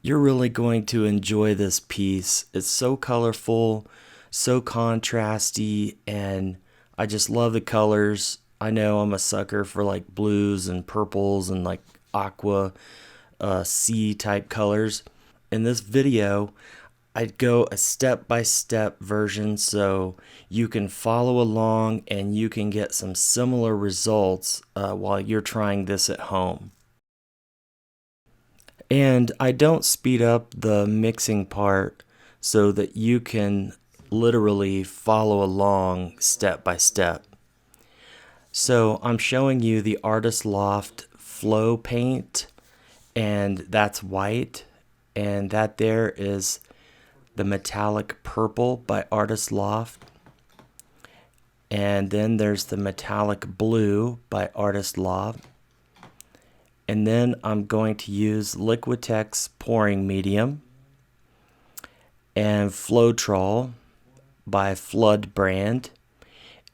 You're really going to enjoy this piece. It's so colorful, so contrasty, and I just love the colors. I know I'm a sucker for like blues and purples and like aqua sea type colors. In this video, I'd go a step-by-step version so you can follow along and you can get some similar results while you're trying this at home. And I don't speed up the mixing part so that you can literally follow along step by step. So I'm showing you the Artist Loft Flow paint, and that's white, and that there is the metallic purple by Artist Loft, and then there's the metallic blue by Artist Loft. And then I'm going to use Liquitex pouring medium and Floetrol by Flood brand.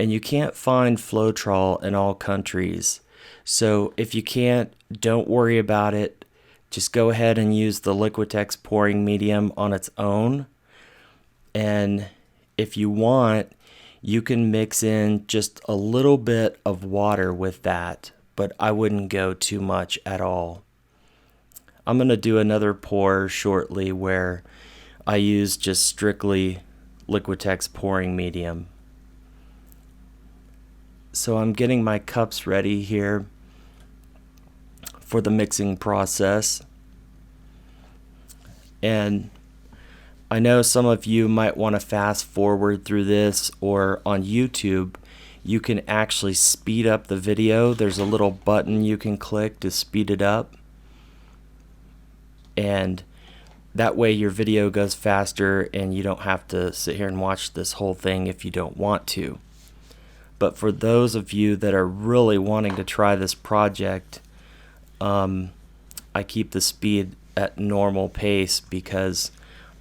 And you can't find Floetrol in all countries. So if you can't, don't worry about it. Just go ahead and use the Liquitex pouring medium on its own. And if you want, you can mix in just a little bit of water with that, but I wouldn't go too much at all. I'm going to do another pour shortly where I use just strictly Liquitex pouring medium. So I'm getting my cups ready here for the mixing process. And I know some of you might want to fast forward through this, or on YouTube, you can actually speed up the video. There's a little button you can click to speed it up. And that way your video goes faster and you don't have to sit here and watch this whole thing if you don't want to. But for those of you that are really wanting to try this project, I keep the speed at normal pace because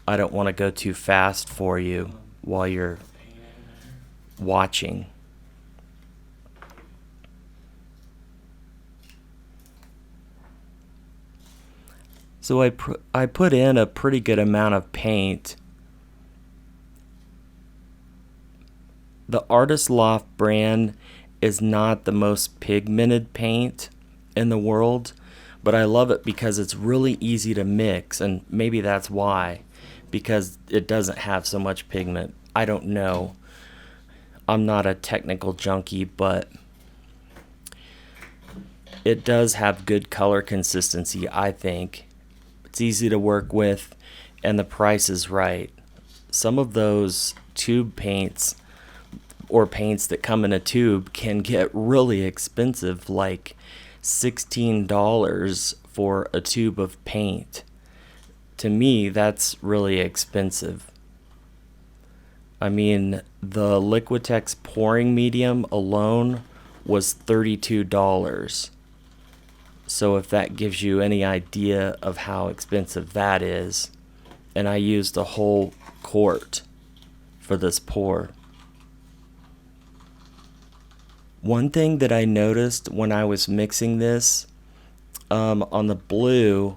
I don't want to go too fast for you while you're watching. So I put in a pretty good amount of paint. The Artist Loft brand is not the most pigmented paint in the world, but I love it because it's really easy to mix, and maybe that's why, because it doesn't have so much pigment. I don't know. I'm not a technical junkie, but it does have good color consistency, I think. It's easy to work with, and the price is right. Some of those tube paints or paints that come in a tube can get really expensive, like $16 for a tube of paint. To me, that's really expensive. I mean, the Liquitex pouring medium alone was $32. So if that gives you any idea of how expensive that is, and I used a whole quart for this pour. One thing that I noticed when I was mixing this, on the blue,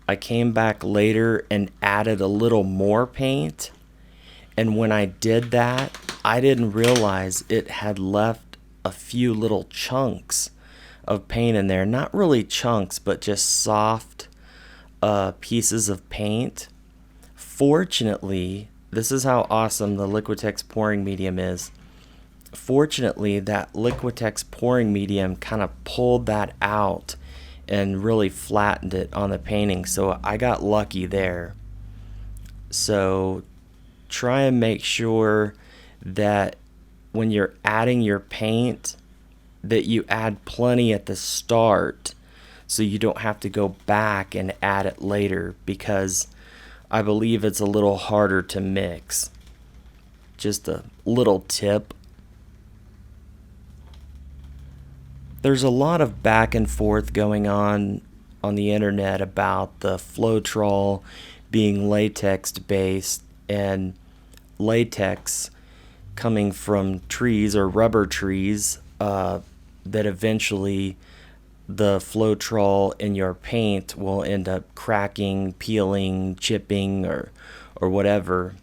I came back later and added a little more paint. And when I did that, I didn't realize it had left a few little chunks of paint in there. Not really chunks, but just soft pieces of paint. Fortunately, this is how awesome the Liquitex pouring medium is. Fortunately, that Liquitex pouring medium kind of pulled that out and really flattened it on the painting, so I got lucky there. So try and make sure that when you're adding your paint that you add plenty at the start so you don't have to go back and add it later, because I believe it's a little harder to mix. Just a little tip. There's a lot of back and forth going on the internet about the Floetrol being latex based, and latex coming from trees or rubber trees that eventually the Floetrol in your paint will end up cracking, peeling, chipping, or whatever.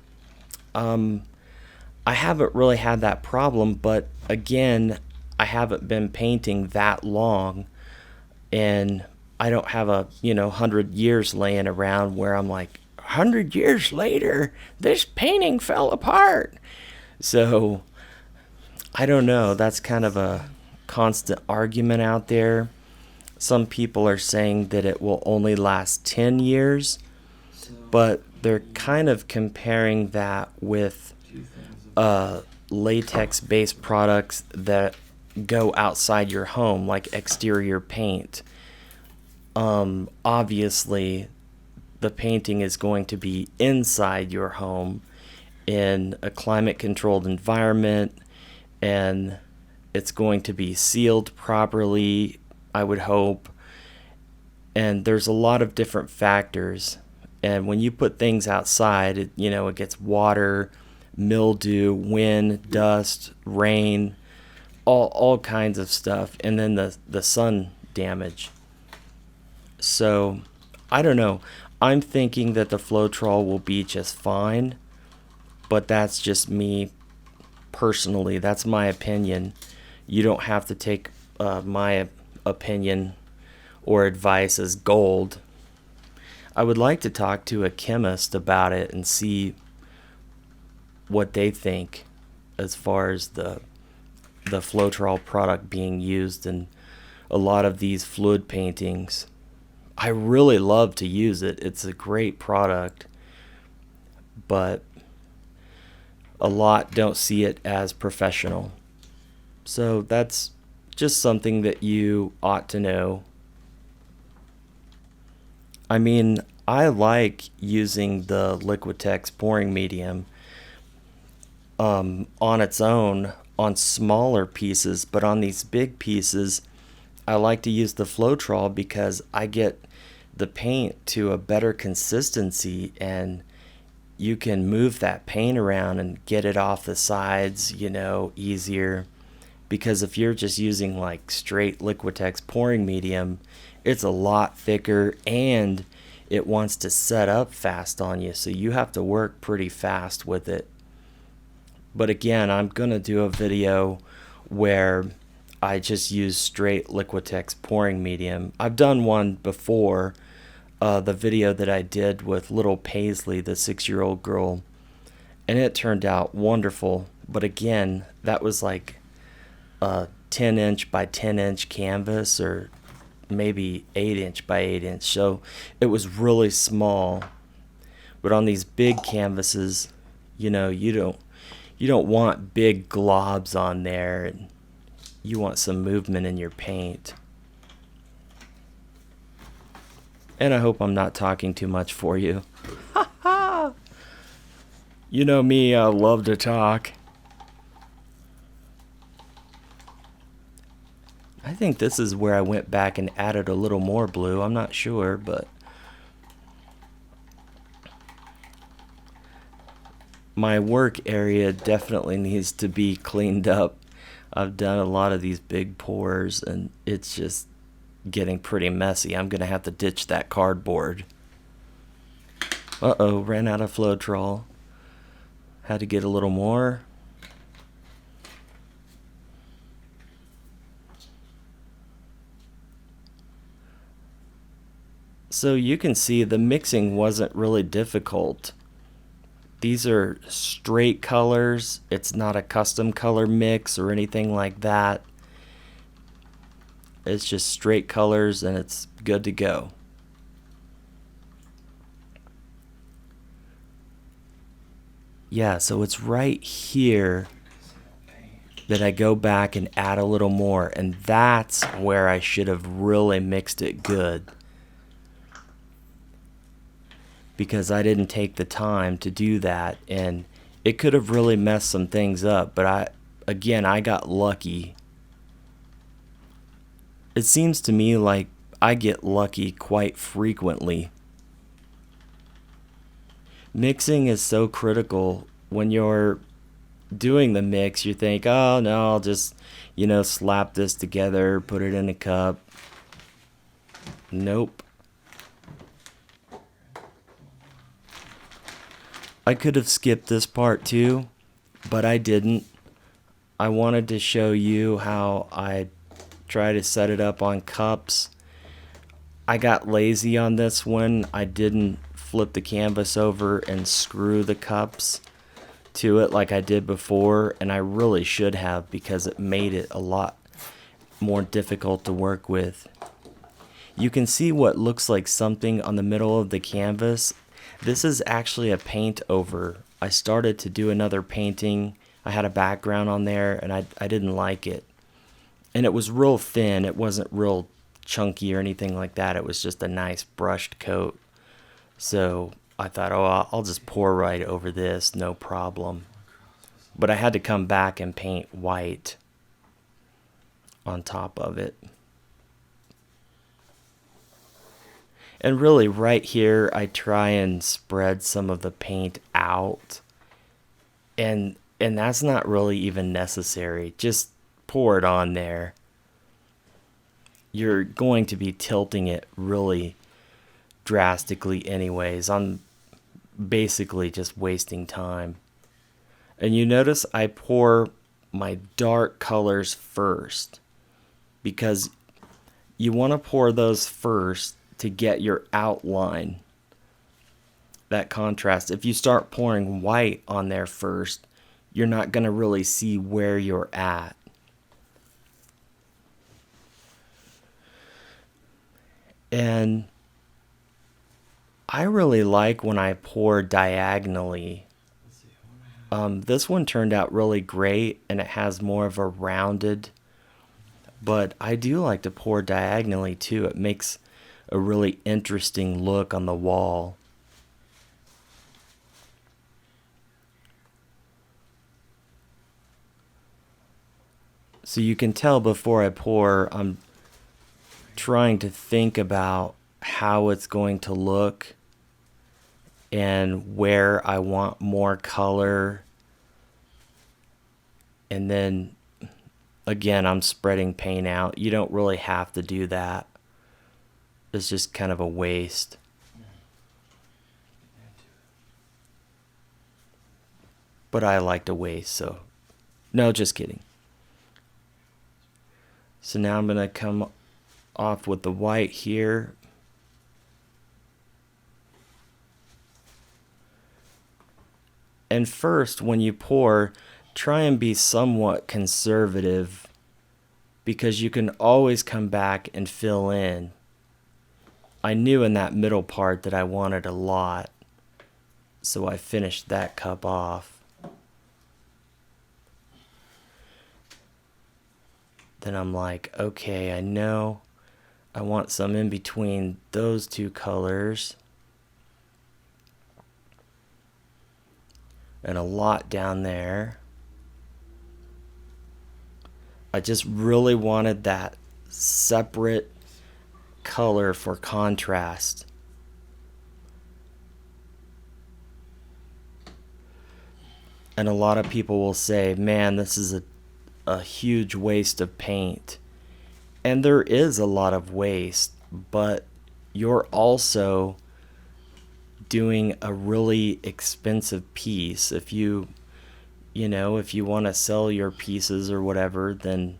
I haven't really had that problem, but again, I haven't been painting that long, and I don't have a 100 years laying around where I'm like, 100 years later, this painting fell apart. So I don't know. That's kind of a constant argument out there. Some people are saying that it will only last 10 years, but they're kind of comparing that with latex based products that go outside your home, like exterior paint. Obviously, the painting is going to be inside your home in a climate controlled environment, and it's going to be sealed properly, I would hope. And there's a lot of different factors. And when you put things outside, it gets water, mildew, wind, dust, rain, all kinds of stuff, and then the sun damage. So I don't know. I'm thinking that the Floetrol will be just fine, but that's just me personally. That's my opinion. You don't have to take my opinion or advice as gold. I would like to talk to a chemist about it and see what they think as far as the Floetrol product being used in a lot of these fluid paintings. I really love to use it. It's a great product, but a lot don't see it as professional. So that's just something that you ought to know. I mean, I like using the Liquitex pouring medium on its own on smaller pieces, but on these big pieces, I like to use the Floetrol because I get the paint to a better consistency, and you can move that paint around and get it off the sides, easier. Because if you're just using like straight Liquitex pouring medium, it's a lot thicker and it wants to set up fast on you, so you have to work pretty fast with it. But again, I'm gonna do a video where I just use straight Liquitex pouring medium. I've done one before, the video that I did with little Paisley, the 6-year-old girl, and it turned out wonderful. But again, that was like a 10-inch by 10-inch canvas, or maybe 8-inch by 8-inch, so it was really small. But on these big canvases, you don't want big globs on there, and you want some movement in your paint. And I hope I'm not talking too much for you. You know me, I love to talk. I think this is where I went back and added a little more blue. I'm not sure, but my work area definitely needs to be cleaned up. I've done a lot of these big pours, and it's just getting pretty messy. I'm gonna have to ditch that cardboard. Uh-oh, ran out of Floetrol. Had to get a little more. So you can see the mixing wasn't really difficult. These are straight colors. It's not a custom color mix or anything like that. It's just straight colors, and it's good to go. Yeah, so it's right here that I go back and add a little more, and that's where I should have really mixed it good, because I didn't take the time to do that, and it could have really messed some things up. But I got lucky. It seems to me like I get lucky quite frequently. Mixing is so critical. When you're doing the mix, you think, oh no, I'll just slap this together, put it in a cup, Nope. I could have skipped this part too, but I didn't. I wanted to show you how I try to set it up on cups. I got lazy on this one. I didn't flip the canvas over and screw the cups to it like I did before, and I really should have, because it made it a lot more difficult to work with. You can see what looks like something on the middle of the canvas. This is actually a paint over. I started to do another painting. I had a background on there and I didn't like it. And it was real thin. It wasn't real chunky or anything like that. It was just a nice brushed coat. So I thought, oh, I'll just pour right over this, no problem. But I had to come back and paint white on top of it. And really right here, I try and spread some of the paint out. And that's not really even necessary. Just pour it on there. You're going to be tilting it really drastically anyways. I'm basically just wasting time. And you notice I pour my dark colors first, because you want to pour those first to get your outline, that contrast. If you start pouring white on there first, you're not going to really see where you're at. And I really like when I pour diagonally. This one turned out really great, and it has more of a rounded, but I do like to pour diagonally too. It makes a really interesting look on the wall. So you can tell before I pour, I'm trying to think about how it's going to look and where I want more color. And then again, I'm spreading paint out. You don't really have to do that. It's just kind of a waste. But I like to waste, so no, just kidding. So now I'm going to come off with the white here. And first, when you pour, try and be somewhat conservative, because you can always come back and fill in. I knew in that middle part that I wanted a lot, so I finished that cup off. Then I'm like, okay, I know I want some in between those two colors, and a lot down there. I just really wanted that separate color for contrast. And a lot of people will say, man, this is a huge waste of paint. And there is a lot of waste, but you're also doing a really expensive piece. If you want to sell your pieces or whatever, then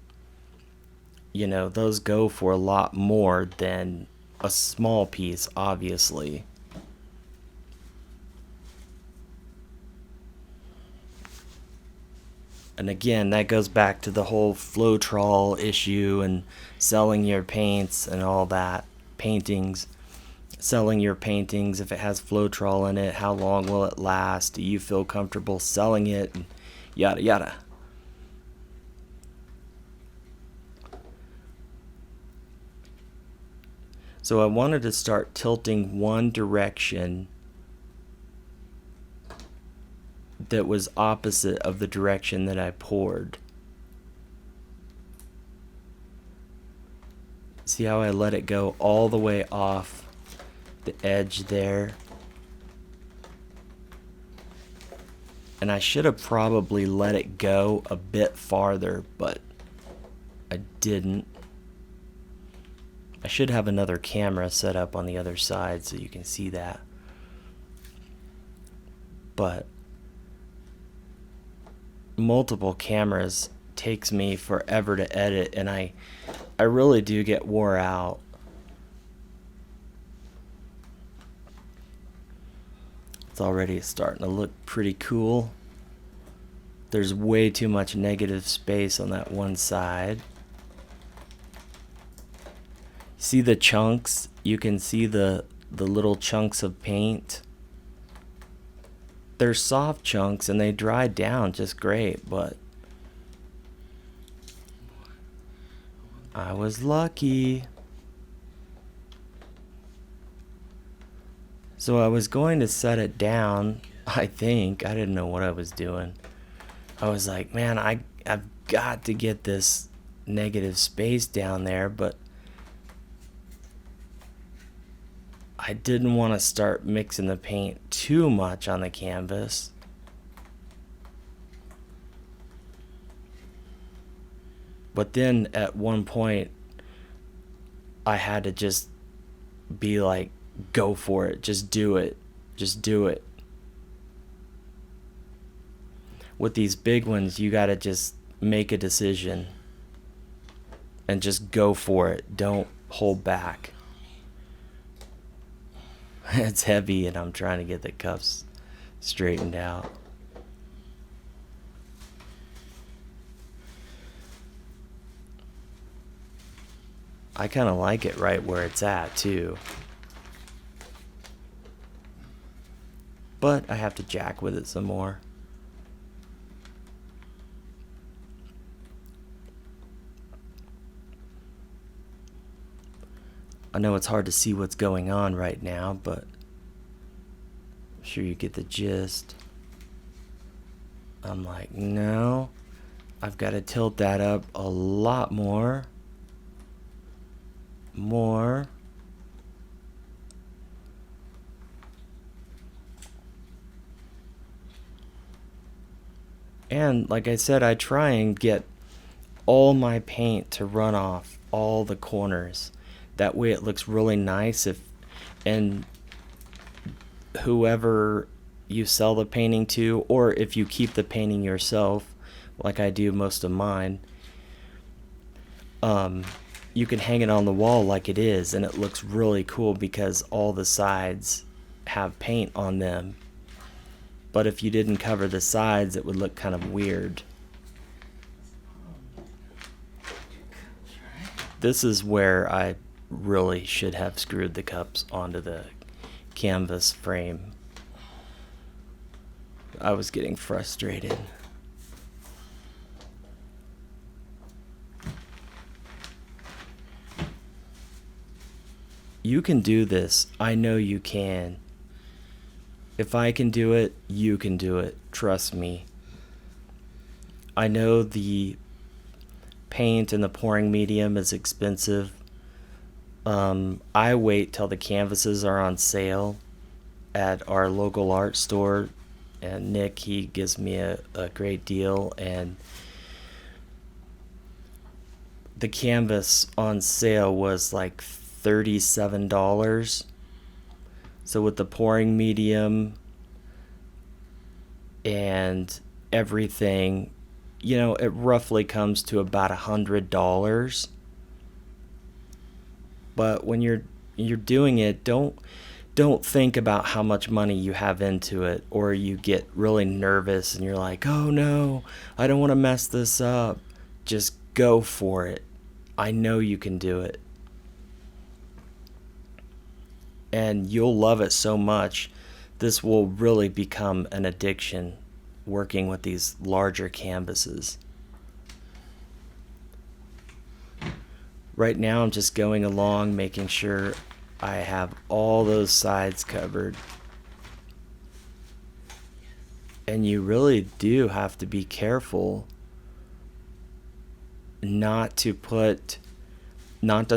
those go for a lot more than a small piece, obviously. And again, that goes back to the whole Floetrol issue and selling your paints and all that. Paintings. Selling your paintings, if it has Floetrol in it, how long will it last? Do you feel comfortable selling it? And yada yada. So I wanted to start tilting one direction that was opposite of the direction that I poured. See how I let it go all the way off the edge there? And I should have probably let it go a bit farther, but I didn't. I should have another camera set up on the other side so you can see that. But multiple cameras takes me forever to edit, and I really do get wore out. It's already starting to look pretty cool. There's way too much negative space on that one side. See the chunks? You can see the little chunks of paint. They're soft chunks and they dry down just great, but I was lucky. So I was going to set it down, I think. I didn't know what I was doing. I was like, man, I've got to get this negative space down there, but I didn't want to start mixing the paint too much on the canvas. But then at one point, I had to just be like, go for it. Just do it. Just do it. With these big ones, you got to just make a decision and just go for it. Don't hold back. It's heavy and I'm trying to get the cuffs straightened out. I kind of like it right where it's at too. But I have to jack with it some more. I know it's hard to see what's going on right now, but I'm sure you get the gist. I'm like, no, I've got to tilt that up a lot more. More. And like I said, I try and get all my paint to run off all the corners. That way it looks really nice. And whoever you sell the painting to, or if you keep the painting yourself, like I do most of mine, you can hang it on the wall like it is, and it looks really cool because all the sides have paint on them. But if you didn't cover the sides, it would look kind of weird. This is where I really should have screwed the cups onto the canvas frame. I was getting frustrated. You can do this. I know you can. If I can do it, you can do it. Trust me. I know the paint and the pouring medium is expensive. I wait till the canvases are on sale at our local art store, and Nick, he gives me a great deal, and the canvas on sale was like $37. So with the pouring medium and everything, you know, it roughly comes to about $100. But when you're doing it, don't think about how much money you have into it, or you get really nervous and you're like, oh no, I don't want to mess this up. Just go for it. I know you can do it. And you'll love it so much. This will really become an addiction, working with these larger canvases. Right now I'm just going along, making sure I have all those sides covered. And you really do have to be careful not to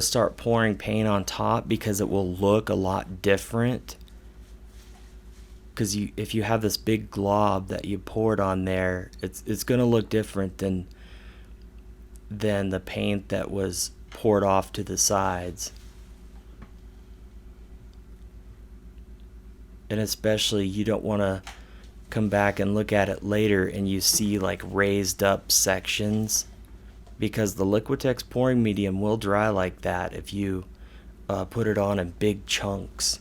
start pouring paint on top, because it will look a lot different. Because if you have this big glob that you poured on there, it's going to look different than the paint that was poured off to the sides. And especially you don't want to come back and look at it later and you see like raised up sections, because the Liquitex pouring medium will dry like that if you put it on in big chunks.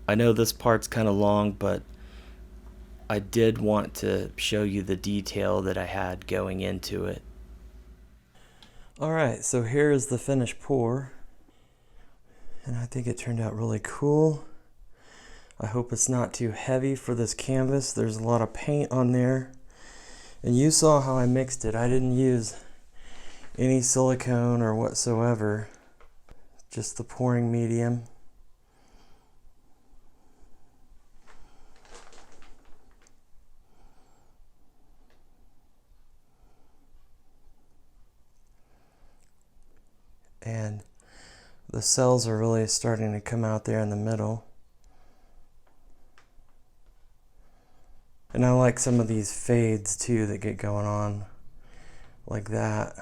I know this part's kind of long, but I did want to show you the detail that I had going into it. Alright, so here is the finished pour. And I think it turned out really cool. I hope it's not too heavy for this canvas. There's a lot of paint on there. And you saw how I mixed it. I didn't use any silicone or whatsoever. Just the pouring medium. And the cells are really starting to come out there in the middle. And I like some of these fades too that get going on like that.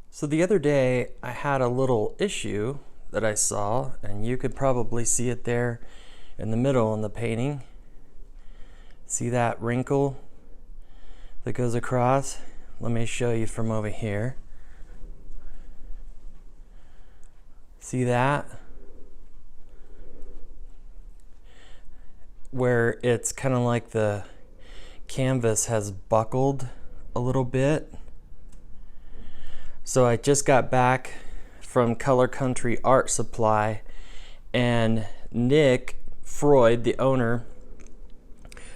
So the other day I had a little issue that I saw, and you could probably see it there in the middle in the painting. See that wrinkle that goes across? Let me show you from over here. See that? Where it's kind of like the canvas has buckled a little bit. So I just got back from Color Country Art Supply, and Nick Freud, the owner,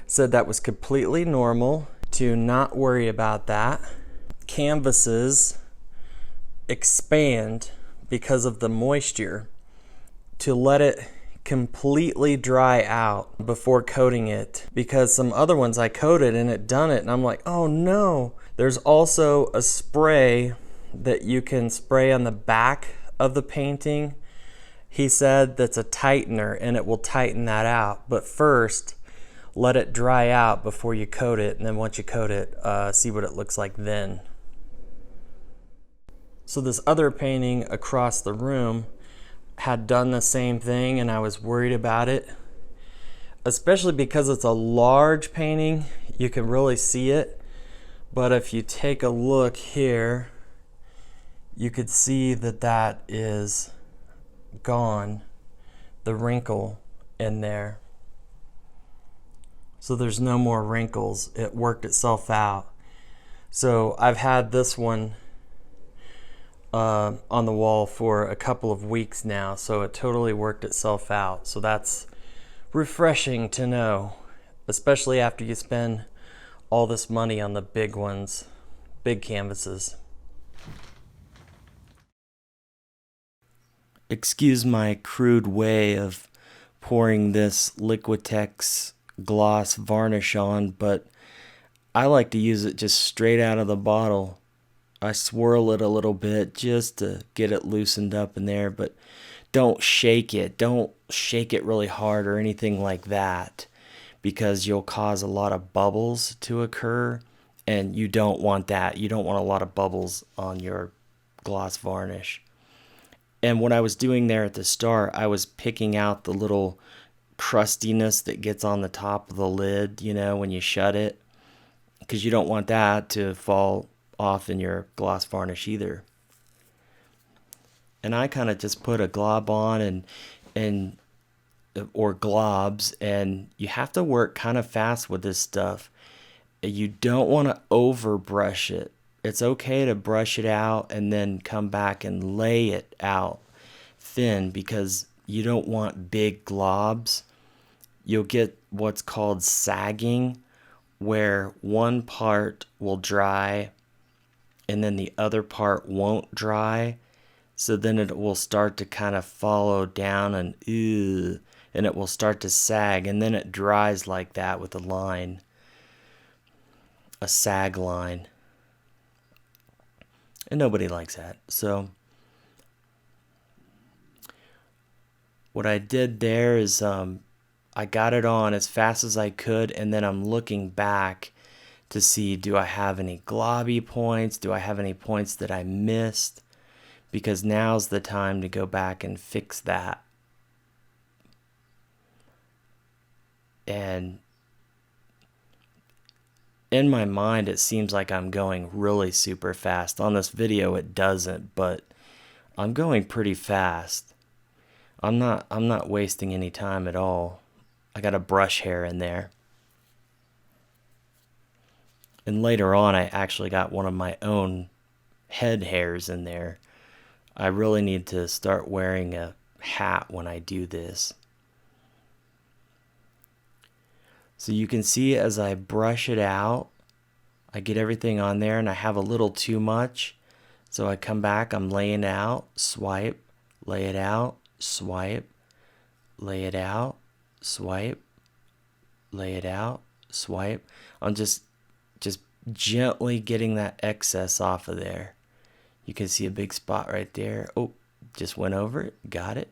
said that was completely normal to not worry about that. Canvases expand because of the moisture, to let it completely dry out before coating it, because some other ones I coated and it done it and I'm like, oh no. There's also a spray that you can spray on the back of the painting. He said that's a tightener and it will tighten that out, but first let it dry out before you coat it, and then once you coat it, see what it looks like then. So this other painting across the room had done the same thing, and I was worried about it, especially because it's a large painting. You can really see it, but if you take a look here, you could see that that is gone, the wrinkle in there. So there's no more wrinkles. It worked itself out. So I've had this one on the wall for a couple of weeks now, so it totally worked itself out. So that's refreshing to know, especially after you spend all this money on the big ones, big canvases. Excuse my crude way of pouring this Liquitex gloss varnish on, but I like to use it just straight out of the bottle. I swirl it a little bit just to get it loosened up in there, but don't shake it. Don't shake it really hard or anything like that, because you'll cause a lot of bubbles to occur, and you don't want that. You don't want a lot of bubbles on your gloss varnish. And what I was doing there at the start, I was picking out the little crustiness that gets on the top of the lid, you know, when you shut it, because you don't want that to fall off in your gloss varnish either. And I kind of just put a glob on and or globs, and you have to work kind of fast with this stuff. You don't want to over brush it. It's okay to brush it out and then come back and lay it out thin, because you don't want big globs. You'll get what's called sagging, where one part will dry and then the other part won't dry. So then it will start to kind of follow down and it will start to sag, and then it dries like that with a line, a sag line. And nobody likes that. So what I did there is I got it on as fast as I could, and then I'm looking back to see, do I have any globby points? Do I have any points that I missed? Because now's the time to go back and fix that. And in my mind, it seems like I'm going really super fast. On this video, it doesn't, but I'm going pretty fast. I'm not wasting any time at all. I got a brush hair in there. And later on, I actually got one of my own head hairs in there. I really need to start wearing a hat when I do this. So you can see as I brush it out, I get everything on there and I have a little too much. So I come back, I'm laying out, swipe, lay it out, swipe, lay it out, swipe, lay it out, swipe. I'm just gently getting that excess off of there. You can see a big spot right there. Oh, just went over it, got it.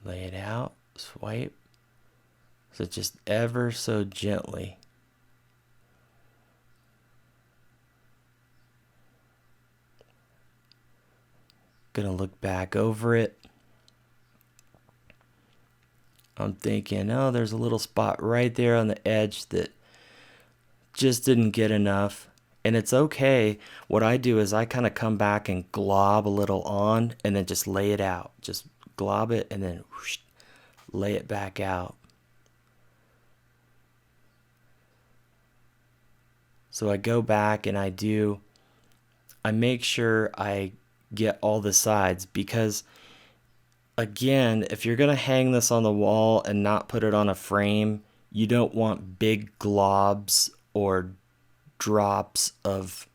Lay it out, swipe. So just ever so gently. Gonna look back over it. I'm thinking, oh, there's a little spot right there on the edge that just didn't get enough. And it's okay. What I do is I kind of come back and glob a little on and then just lay it out. Just glob it and then whoosh, lay it back out. So I go back and I make sure I get all the sides, because again, if you're going to hang this on the wall and not put it on a frame, you don't want big globs or drops of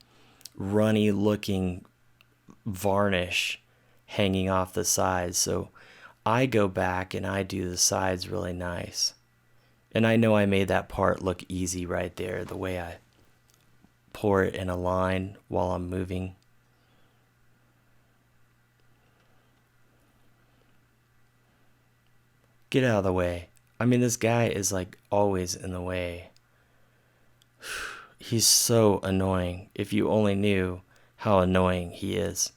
runny looking varnish hanging off the sides. So I go back and I do the sides really nice. And I know I made that part look easy right there, the way I pour it in a line while I'm moving. Get out of the way. I mean, this guy is like always in the way. He's so annoying. If you only knew how annoying he is.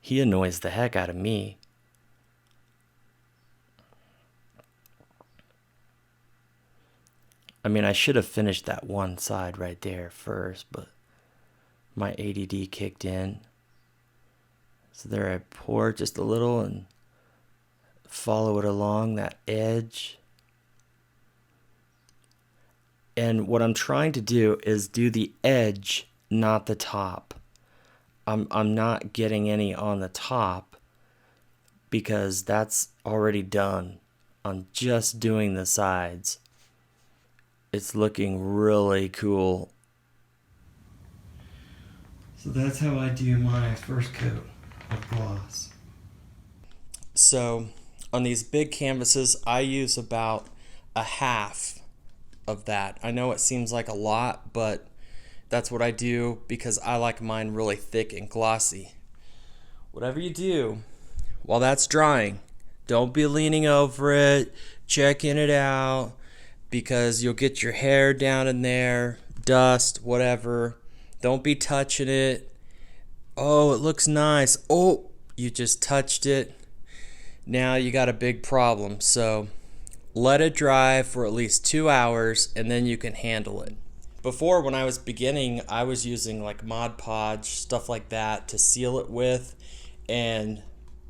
He annoys the heck out of me. I mean, I should have finished that one side right there first, but my ADD kicked in. So there I pour just a little and follow it along that edge. And what I'm trying to do is do the edge, not the top. I'm not getting any on the top because that's already done. I'm just doing the sides. It's looking really cool. So that's how I do my first coat of gloss. So on these big canvases, I use about a half of that. I know it seems like a lot, but that's what I do because I like mine really thick and glossy. Whatever you do, while that's drying, don't be leaning over it, checking it out, because you'll get your hair down in there, dust, whatever. Don't be touching it. Oh, it looks nice. Oh, you just touched it. Now you got a big problem. So let it dry for at least 2 hours and then you can handle it. Before, when I was beginning, I was using like Mod Podge, stuff like that to seal it with, and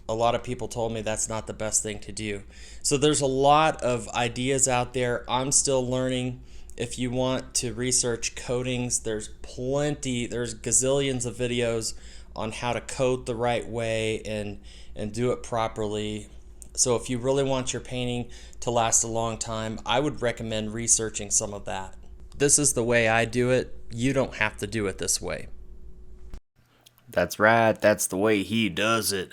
a lot of people told me that's not the best thing to do. So there's a lot of ideas out there. I'm still learning. If you want to research coatings, there's gazillions of videos on how to coat the right way and do it properly. So if you really want your painting to last a long time, I would recommend researching some of that. This is the way I do it. You don't have to do it this way. That's right. That's the way he does it.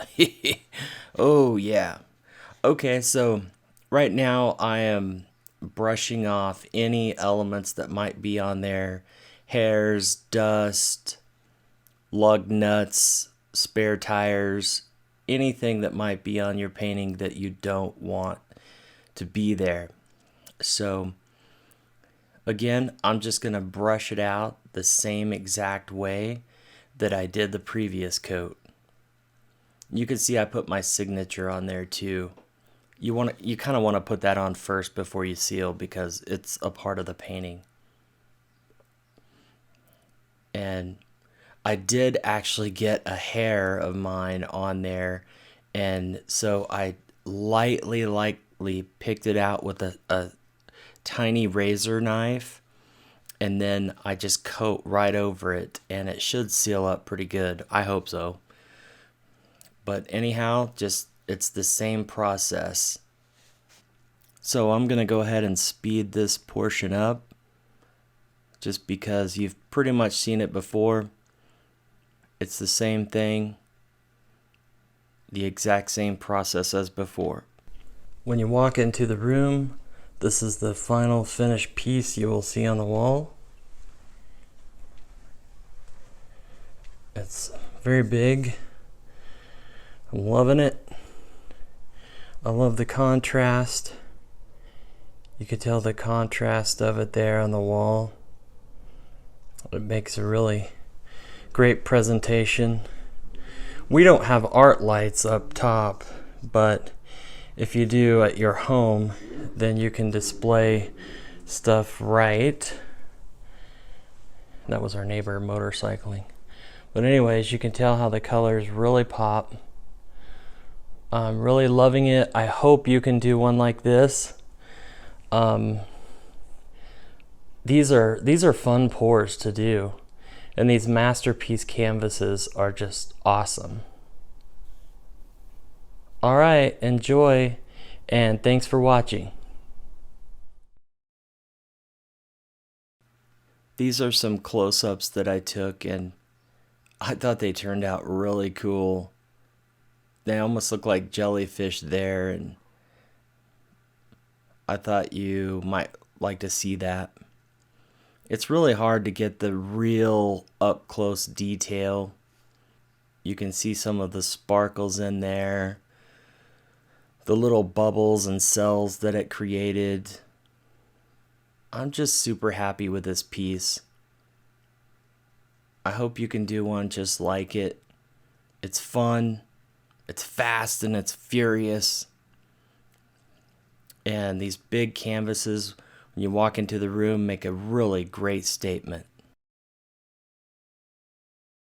Oh, yeah. Okay, so right now I am brushing off any elements that might be on there. Hairs, dust, lug nuts, spare tires, anything that might be on your painting that you don't want to be there. So again, I'm just going to brush it out the same exact way that I did the previous coat. You can see I put my signature on there too. You kind of want to put that on first before you seal because it's a part of the painting. And I did actually get a hair of mine on there, and so I lightly picked it out with a tiny razor knife, and then I just coat right over it, and it should seal up pretty good. I hope so. But anyhow, just it's the same process. So I'm going to go ahead and speed this portion up just because you've pretty much seen it before. It's the same thing, the exact same process as before. When you walk into the room, this is the final finished piece you will see on the wall. It's very big. I'm loving it. I love the contrast. You can tell the contrast of it there on the wall. It makes a really great presentation. We don't have art lights up top, but if you do at your home, then you can display stuff right. That was our neighbor motorcycling. But anyways, you can tell how the colors really pop. I'm really loving it. I hope you can do one like this. These are fun pours to do, and these masterpiece canvases are just awesome. All right, enjoy, and thanks for watching. These are some close-ups that I took, and I thought they turned out really cool. They almost look like jellyfish there, and I thought you might like to see that. It's really hard to get the real up-close detail. You can see some of the sparkles in there, the little bubbles and cells that it created. I'm just super happy with this piece. I hope you can do one just like it. It's fun, it's fast, and it's furious. And these big canvases, when you walk into the room, make a really great statement.